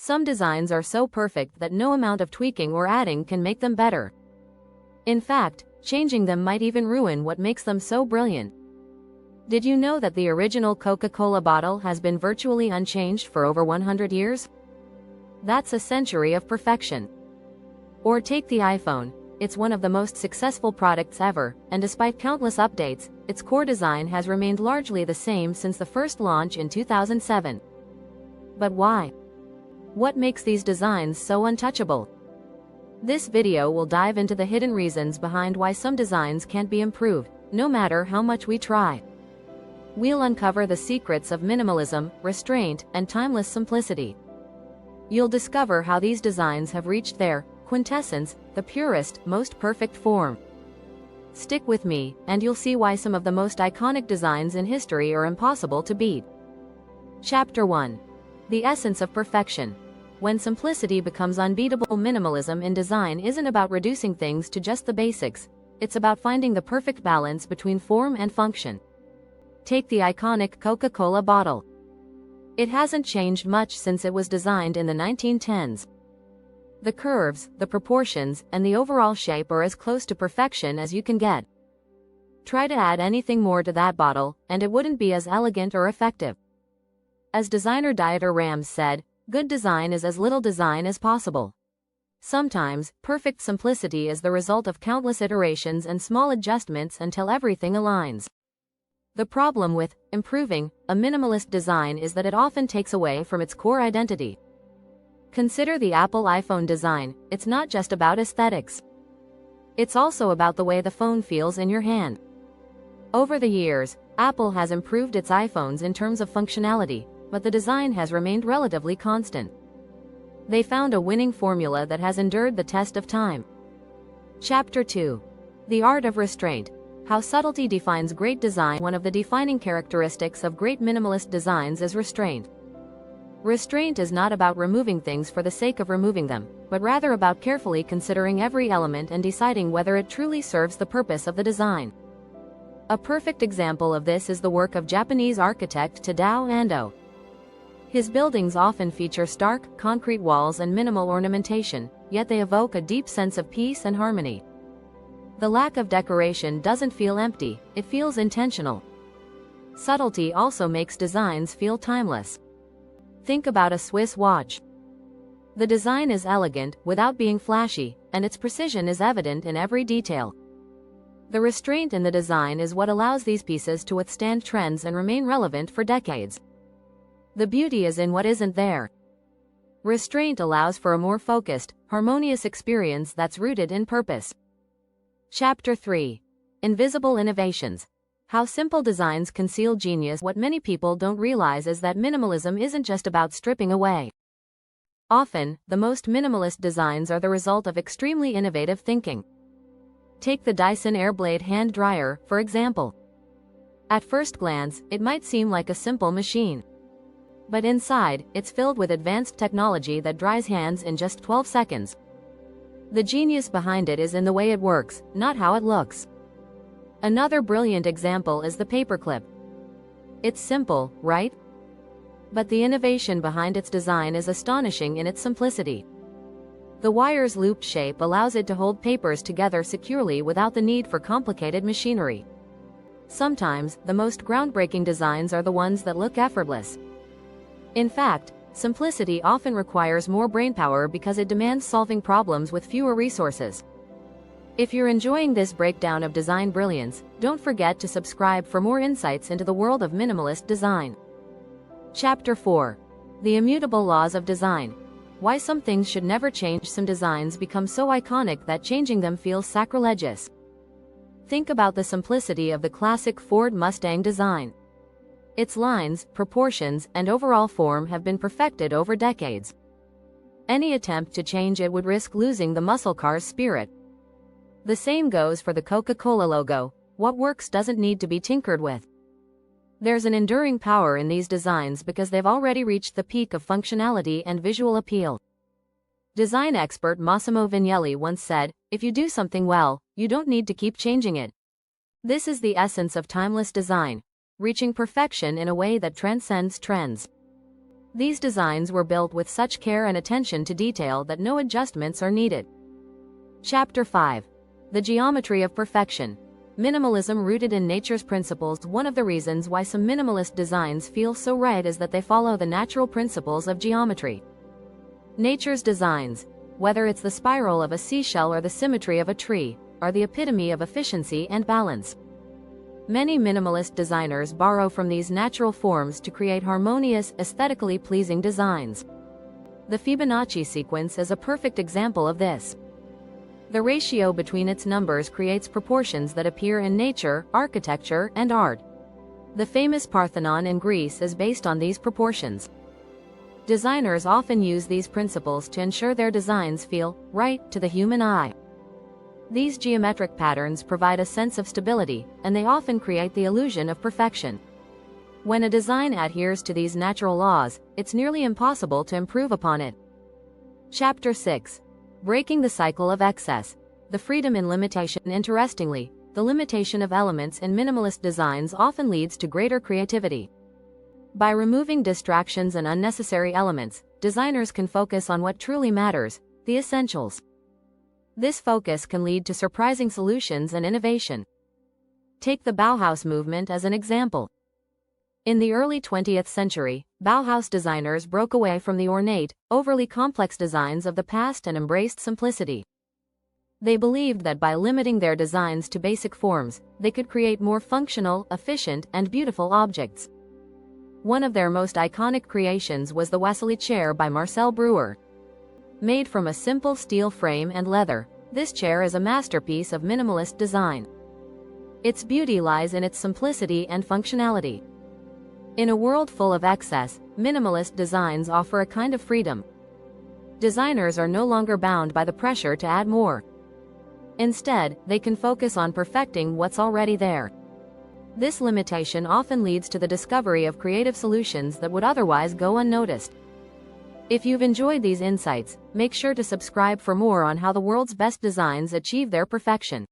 Some designs are so perfect that no amount of tweaking or adding can make them better. In fact, changing them might even ruin what makes them so brilliant. Did you know that the original Coca-Cola bottle has been virtually unchanged for over 100 years? That's a century of perfection. Or take the iPhone. It's one of the most successful products ever, and despite countless updates, its core design has remained largely the same since the first launch in 2007. But why? What makes these designs so untouchable? This video will dive into the hidden reasons behind why some designs can't be improved, no matter how much we try. We'll uncover the secrets of minimalism, restraint, and timeless simplicity. You'll discover how these designs have reached their quintessence, the purest, most perfect form. Stick with me, and you'll see why some of the most iconic designs in history are impossible to beat. Chapter 1. The essence of perfection. When simplicity becomes unbeatable, minimalism in design isn't about reducing things to just the basics. It's about finding the perfect balance between form and function. Take the iconic Coca-Cola bottle. It hasn't changed much since it was designed in the 1910s. The curves, the proportions, and the overall shape are as close to perfection as you can get. Try to add anything more to that bottle, and it wouldn't be as elegant or effective. As designer Dieter Rams said, good design is as little design as possible. Sometimes, perfect simplicity is the result of countless iterations and small adjustments until everything aligns. The problem with improving a minimalist design is that it often takes away from its core identity. Consider the Apple iPhone design. It's not just about aesthetics. It's also about the way the phone feels in your hand. Over the years, Apple has improved its iPhones in terms of functionality, but the design has remained relatively constant. They found a winning formula that has endured the test of time. Chapter 2. The Art of Restraint. How subtlety defines great design. One of the defining characteristics of great minimalist designs is restraint. Restraint is not about removing things for the sake of removing them, but rather about carefully considering every element and deciding whether it truly serves the purpose of the design. A perfect example of this is the work of Japanese architect Tadao Ando. His buildings often feature stark, concrete walls and minimal ornamentation, yet they evoke a deep sense of peace and harmony. The lack of decoration doesn't feel empty, it feels intentional. Subtlety also makes designs feel timeless. Think about a Swiss watch. The design is elegant, without being flashy, and its precision is evident in every detail. The restraint in the design is what allows these pieces to withstand trends and remain relevant for decades. The beauty is in what isn't there. Restraint allows for a more focused, harmonious experience that's rooted in purpose. Chapter 3. Invisible innovations. How simple designs conceal genius. What many people don't realize is that minimalism isn't just about stripping away. Often, the most minimalist designs are the result of extremely innovative thinking. Take the Dyson Airblade hand dryer, for example. At first glance, it might seem like a simple machine. But inside, it's filled with advanced technology that dries hands in just 12 seconds. The genius behind it is in the way it works, not how it looks. Another brilliant example is the paperclip. It's simple, right? But the innovation behind its design is astonishing in its simplicity. The wire's looped shape allows it to hold papers together securely without the need for complicated machinery. Sometimes, the most groundbreaking designs are the ones that look effortless. In fact, simplicity often requires more brainpower because it demands solving problems with fewer resources. If you're enjoying this breakdown of design brilliance, don't forget to subscribe for more insights into the world of minimalist design. Chapter 4. The Immutable Laws of Design. Why some things should never change. Some designs become so iconic that changing them feels sacrilegious. Think about the simplicity of the classic Ford Mustang design. Its lines, proportions, and overall form have been perfected over decades. Any attempt to change it would risk losing the muscle car's spirit. The same goes for the Coca-Cola logo. What works doesn't need to be tinkered with. There's an enduring power in these designs because they've already reached the peak of functionality and visual appeal. Design expert Massimo Vignelli once said, "If you do something well, you don't need to keep changing it." This is the essence of timeless design, reaching perfection in a way that transcends trends. These designs were built with such care and attention to detail that no adjustments are needed. Chapter 5. The Geometry of Perfection. Minimalism rooted in nature's principles. One of the reasons why some minimalist designs feel so right is that they follow the natural principles of geometry. Nature's designs, whether it's the spiral of a seashell or the symmetry of a tree, are the epitome of efficiency and balance. Many minimalist designers borrow from these natural forms to create harmonious, aesthetically pleasing designs. The Fibonacci sequence is a perfect example of this. The ratio between its numbers creates proportions that appear in nature, architecture, and art. The famous Parthenon in Greece is based on these proportions. Designers often use these principles to ensure their designs feel right to the human eye. These geometric patterns provide a sense of stability, and they often create the illusion of perfection. When a design adheres to these natural laws, it's nearly impossible to improve upon it. Chapter 6. Breaking the cycle of excess. The freedom in limitation. Interestingly, the limitation of elements in minimalist designs often leads to greater creativity. By removing distractions and unnecessary elements, designers can focus on what truly matters, the essentials. This focus can lead to surprising solutions and innovation. Take the Bauhaus movement as an example. In the early 20th century, Bauhaus designers broke away from the ornate, overly complex designs of the past and embraced simplicity. They believed that by limiting their designs to basic forms, they could create more functional, efficient, and beautiful objects. One of their most iconic creations was the Wassily chair by Marcel Breuer. Made from a simple steel frame and leather, this chair is a masterpiece of minimalist design. Its beauty lies in its simplicity and functionality. In a world full of excess, minimalist designs offer a kind of freedom. Designers are no longer bound by the pressure to add more. Instead, they can focus on perfecting what's already there. This limitation often leads to the discovery of creative solutions that would otherwise go unnoticed. If you've enjoyed these insights, make sure to subscribe for more on how the world's best designs achieve their perfection.